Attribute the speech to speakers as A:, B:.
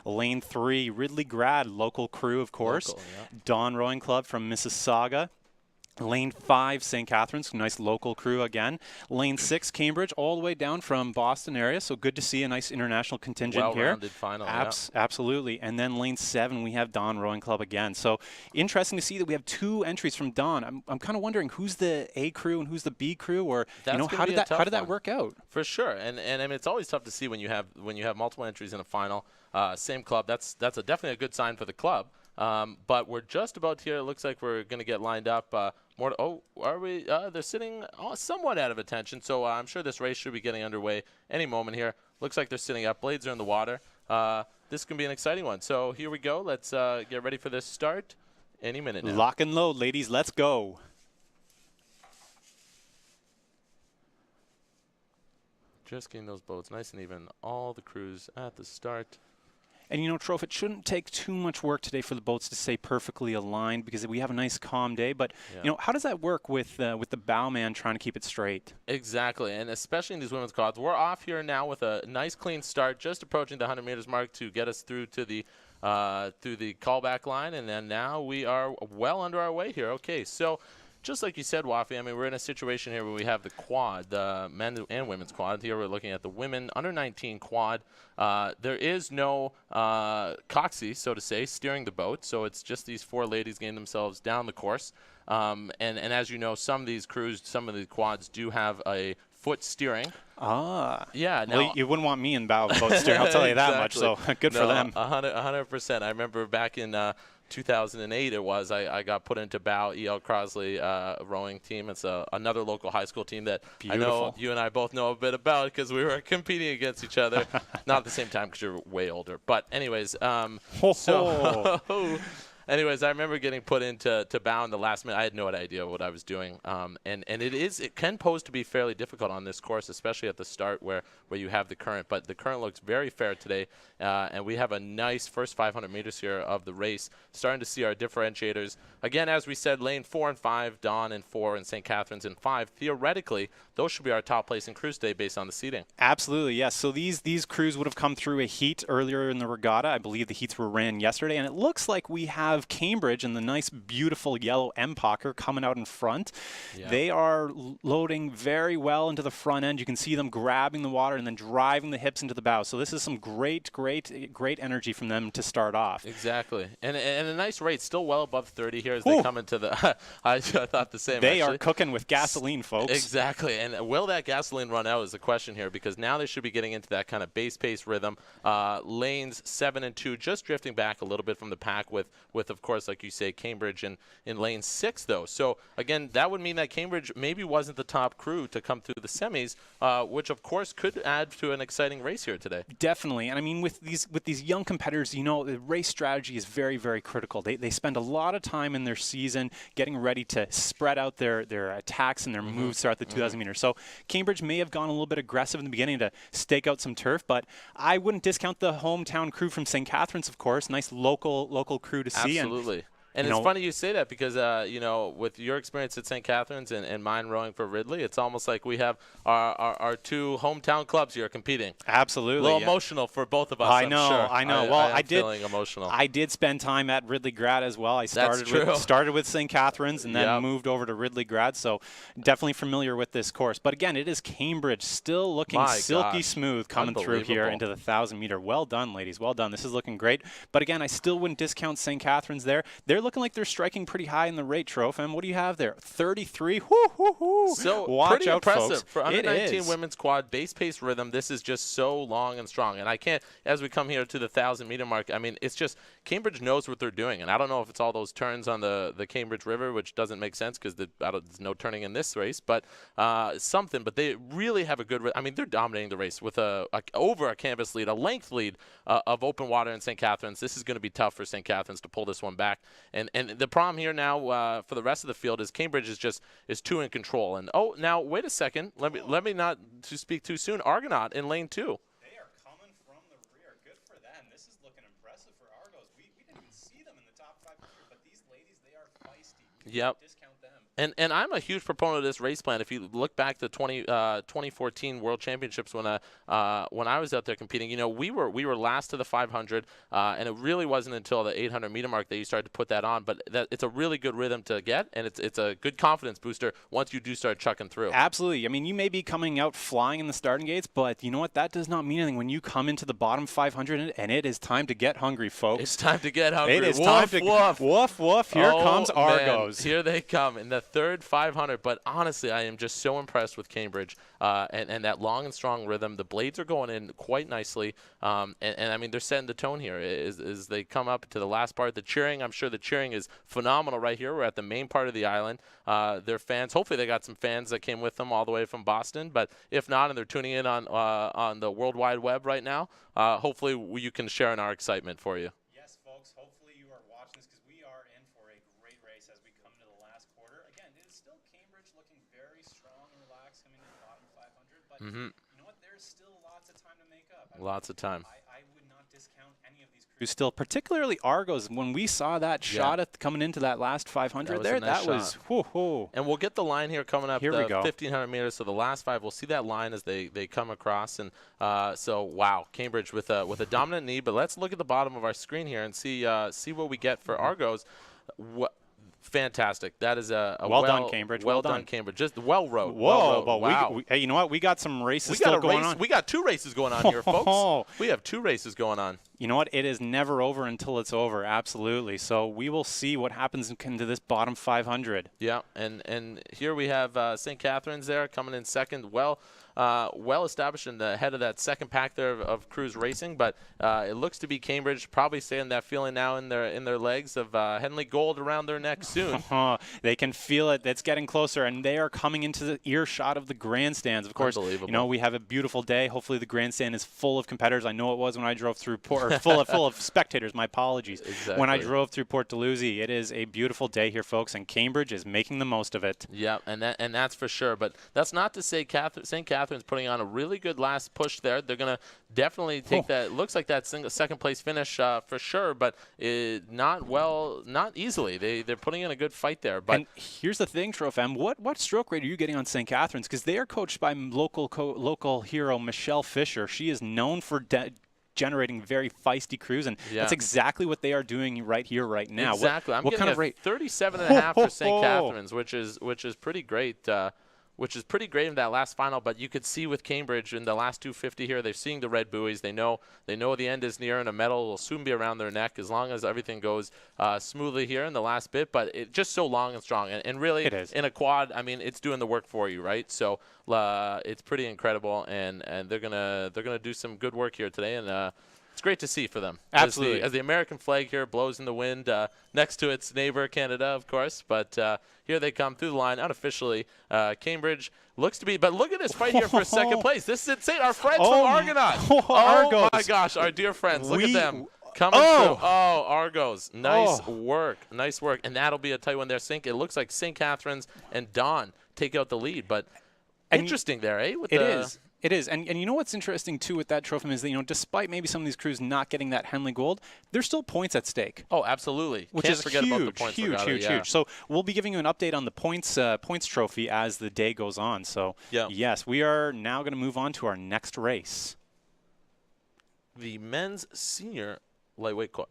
A: Lane 3, Ridley Grad, local crew, of course.
B: Local, yeah.
A: Dawn Rowing Club from Mississauga. Lane 5, St. Catharines, nice local crew again. Lane 6, Cambridge, all the way down from Boston area, so good to see a nice international contingent here.
B: Well-rounded final,
A: Absolutely. And then Lane 7, we have Dawn Rowing Club again. So interesting to see that we have 2 entries from Dawn. I'm kind of wondering who's the A crew and who's the B crew, or how did that work out?
B: For sure, and I mean it's always tough to see when you have multiple entries in a final, same club. That's definitely a good sign for the club. But we're just about here. It looks like we're going to get lined up. Are we? They're sitting somewhat out of attention, so I'm sure this race should be getting underway any moment here. Looks like they're sitting up. Blades are in the water. This can be an exciting one. So here we go. Let's get ready for this start any minute now.
A: Lock and load, ladies. Let's go.
B: Just getting those boats nice and even. All the crews at the start.
A: And, Troph, it shouldn't take too much work today for the boats to stay perfectly aligned because we have a nice calm day. But, how does that work with the bowman trying to keep it straight?
B: Exactly, and especially in these women's quads. We're off here now with a nice clean start, just approaching the 100 meters mark to get us through to the callback line. And then now we are well under our way here. Okay, so just like you said, Wafi, I mean, we're in a situation here where we have the quad, the men and women's quad. Here we're looking at the women under 19 quad. There is no coxswain, so to say, steering the boat. So it's just these 4 ladies getting themselves down the course. And as you know, some of these crews, some of the quads do have a foot steering. Yeah.
A: Well, you wouldn't want me in bow of boat steering, I'll tell you that much. So good for them.
B: 100%. I remember back in 2008 it was, I got put into bow E.L. Crosley rowing team. It's another local high school team that I know you and I both know a bit about because we were competing against each other. Not at the same time because you're way older. But anyways, anyways, I remember getting put into bow in the last minute. I had no idea what I was doing. And it can pose to be fairly difficult on this course, especially at the start where you have the current. But the current looks very fair today. And we have a nice first 500 meters here of the race. Starting to see our differentiators. Again, as we said, lane 4 and 5, Dawn in 4, and St. Catharines in 5. Theoretically, those should be our top placing crews today based on the seating.
A: Absolutely, yes. So these crews would have come through a heat earlier in the regatta. I believe the heats were ran yesterday. And it looks like we have Cambridge and the nice, beautiful yellow Empacher coming out in front. Yeah. They are loading very well into the front end. You can see them grabbing the water and then driving the hips into the bow. So this is some great energy from them to start off.
B: Exactly. And a nice rate, still well above 30 here as they come into the I thought the same.
A: They are cooking with gasoline, folks.
B: Exactly. And will that gasoline run out is the question here, because now they should be getting into that kind of base pace rhythm. Lanes 7 and 2 just drifting back a little bit from the pack with of course, like you say, Cambridge in lane 6, though. So, again, that would mean that Cambridge maybe wasn't the top crew to come through the semis, which, of course, could add to an exciting race here today.
A: Definitely. And, I mean, with these young competitors, the race strategy is very, very critical. They spend a lot of time in their season getting ready to spread out their attacks and their moves throughout the 2,000 meters. So, Cambridge may have gone a little bit aggressive in the beginning to stake out some turf, but I wouldn't discount the hometown crew from St. Catharines, of course. Nice local crew to see.
B: Absolutely. And it's funny you say that because, with your experience at St. Catharines and mine rowing for Ridley, it's almost like we have our 2 hometown clubs here competing.
A: Absolutely.
B: A little emotional for both of us,
A: I know. Well, I did.
B: Feeling emotional.
A: I did spend time at Ridley Grad as well. I started with St. Catharines and then moved over to Ridley Grad, so definitely familiar with this course. But again, it is Cambridge still looking silky smooth coming through here into the 1,000 meter. Well done, ladies. Well done. This is looking great. But again, I still wouldn't discount St. Catharines there. They're looking like they're striking pretty high in the rate, Troph. And what do you have there? 33.
B: So
A: watch
B: pretty
A: out,
B: impressive
A: folks.
B: for under 19 women's quad base pace rhythm. This is just so long and strong. And I can't, as we come here to the 1,000 meter mark, I mean, it's just Cambridge knows what they're doing. And I don't know if it's all those turns on the Cambridge River, which doesn't make sense because there's no turning in this race, but something. But they really have a good. I mean, they're dominating the race with over a canvas lead, a length lead of open water in St. Catharines. This is going to be tough for St. Catharines to pull this one back. And the problem here now for the rest of the field is Cambridge is too in control. And now wait a second. Let me not to speak too soon. Argonaut in lane 2.
A: They are coming from the rear. Good for them. This is looking impressive for Argos. We didn't even see them in the top 500, but these ladies, they are feisty.
B: Yep.
A: Discount them.
B: And I'm a huge proponent of this race plan. If you look back to 2014 World Championships when I was out there competing, you know, we were last to the 500, and it really wasn't until the 800 meter mark that you started to put that on. But it's a really good rhythm to get, and it's a good confidence booster once you do start chucking through.
A: Absolutely. I mean, you may be coming out flying in the starting gates, but you know what? That does not mean anything when you come into the bottom 500, and it is time to get hungry, folks.
B: It's time to get hungry.
A: It is time to woof woof. Here comes Argos.
B: Man. Here they come in the third 500. But honestly, I am just so impressed with Cambridge and that long and strong rhythm. The blades are going in quite nicely, and I mean they're setting the tone here as they come up to the last part. The cheering, I'm sure the cheering is phenomenal right here. We're at the main part of the island. Their fans, hopefully they got some fans that came with them all the way from Boston. But if not, and they're tuning in on the World Wide Web right now, hopefully you can share in our excitement for you.
A: Yes, folks. Hopefully you are watching this because we are in for a great race as we come to the last quarter. Again, it is still Cambridge looking very strong and relaxed coming in the bottom 500. But you know what? There's still lots of time to make up.
B: Lots of time.
A: I would not discount any of these crews still, particularly Argos. When we saw that shot at coming into that last 500 that was whoo.
B: And we'll get the line here coming up.
A: Here we go.
B: 1,500 meters. So the last 5, we'll see that line as they come across. And so wow, Cambridge with a dominant knee. But let's look at the bottom of our screen here and see what we get for Argos. Fantastic. That is a
A: well done, Cambridge.
B: Well done, Cambridge. Just well rode.
A: Whoa,
B: but
A: wow. Hey, you know what? We got some races still going on.
B: We got 2 races going on here, folks. We have 2 races going on.
A: You know what? It is never over until it's over. Absolutely. So we will see what happens into this bottom 500.
B: Yeah, and here we have St. Catharines there coming in second. Well established in the head of that second pack there of Crews Racing, but it looks to be Cambridge probably saying that feeling now in their legs of Henley Gold around their neck soon.
A: They can feel it. It's getting closer, and they are coming into the earshot of the grandstands. Of course, you know, we have a beautiful day. Hopefully the grandstand is full of competitors. I know it was when I drove through Port, or full of spectators. My apologies.
B: Exactly.
A: When I drove through Port Dalhousie, it is a beautiful day here, folks, and Cambridge is making the most of it.
B: Yeah, and that's for sure. But that's not to say St. Catharines putting on a really good last push there. They're going to definitely take that. Looks like that second place finish for sure, but not easily. They're putting in a good fight there. But
A: and here's the thing, Trofam, what stroke rate are you getting on St. Catharines? Because they are coached by local hero Michelle Fisher. She is known for generating very feisty crews, and that's exactly what they are doing right here, right now.
B: Exactly. I'm
A: what
B: getting
A: kind of rate?
B: 37.5 for St. Catharines, which is pretty great. Which is pretty great in that last final, but you could see with Cambridge in the last 250 here, they're seeing the red buoys. They know the end is near, and a medal will soon be around their neck as long as everything goes smoothly here in the last bit. But it's just so long and strong, and really in a quad, I mean, it's doing the work for you, right? So it's pretty incredible, and they're gonna do some good work here today, and it's great to see for them.
A: Absolutely.
B: As the American flag here blows in the wind next to its neighbor, Canada, of course. But here they come through the line unofficially. Cambridge looks to be – but look at this fight here for second place. This is insane. Our friends from Argonaut.
A: Argos.
B: My gosh, our dear friends. Look at them. Coming through. Oh, Argos. Nice work. Nice work. And that'll be a tight one there. It looks like St. Catharines and Dawn take out the lead. But interesting there, eh?
A: It is. And you know what's interesting, too, with that trophy is that, you know, despite maybe some of these crews not getting that Henley Gold, there's still points at stake.
B: Oh, absolutely.
A: Which
B: Can't
A: is
B: forget about the points
A: huge. So we'll be giving you an update on the points trophy as the day goes on. So, yes, we are now going to move on to our next race.
B: The men's senior lightweight quad.